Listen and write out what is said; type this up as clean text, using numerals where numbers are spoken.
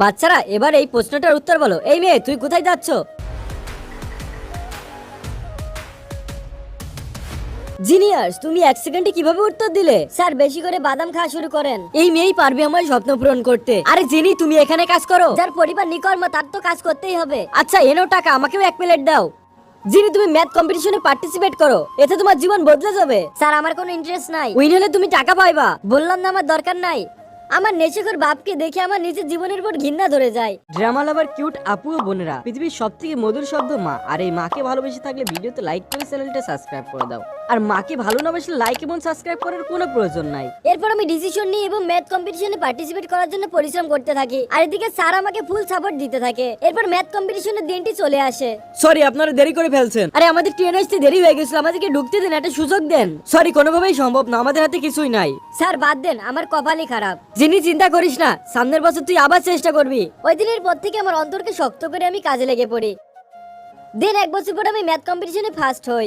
বাচ্চারা এবার এই প্রশ্নটার উত্তর বলো। এই মেয়ে, তুই কোথায় যাচ্ছ? জিনিয়াস, তুমি 1 সেকেন্ডে কিভাবে উত্তর দিলে? স্যার, বেশি করে বাদাম খাওয়া শুরু করেন। এই মেয়েই পারবে আমার স্বপ্ন পূরণ করতে। আরে জিনি, তুমি এখানে কাজ করো? যার পরিবার নিকর্ম তার তো কাজ করতেই হবে। আচ্ছা এনেও টাকা, আমাকেও 1 প্লেট দাও। জিনি, তুমি ম্যাথ কম্পিটিশনে পার্টিসিপেট করো, এতে তোমার জীবন বদলে যাবে। স্যার, আমার কোনো ইন্টারেস্ট নাই। উইন হলে তুমি টাকা পাইবা। বললাম না আমার দরকার নাই। আমার নেশাখোর বাপকে দেখে আমার নিজের জীবনের উপর ঘৃণা ধরে যায়। ড্রামা লাভার কিউট আপু ও বোনেরা, পৃথিবীর সবথেকে মধুর শব্দ মা। আর এই মাকে ভালোবেসে থাকলে ভিডিওতে লাইক করে চ্যানেলটা সাবস্ক্রাইব করে দাও। আর মাকে ভালো না বাসলে লাইক এবং সাবস্ক্রাইব করার কোনো প্রয়োজন নাই। এরপর আমি ডিসিশন নিই এবং ম্যাথ কম্পিটিশনে পার্টিসিপেট করার জন্য পরিশ্রম করতে থাকি। আর এদিকে স্যার আমাকে ফুল সাপোর্ট দিতে থাকে। এরপর ম্যাথ কম্পিটিশনের দিনটি চলে আসে। সরি, আপনারা দেরি করে ফেলছেন। আরে আমাদের ট্রেন আসতে দেরি হয়ে গেছিল, আমাদেরকে ঢুকতে দিন, একটা সুযোগ দেন। সরি, কোনোভাবেই সম্ভব না, আমাদের হাতে কিছুই নাই। স্যার বাদ দেন, আমার কপালই খারাপ। যিনি চিন্তা করিস না, সামনের বছর তুই আবার চেষ্টা করবি। ওই দিনের পর থেকে আমার অন্তরকে শক্ত করে আমি কাজে লেগে পড়ি। দেন 1 বছর পর আমি ম্যাথ কম্পিটিশনে ফার্স্ট হই।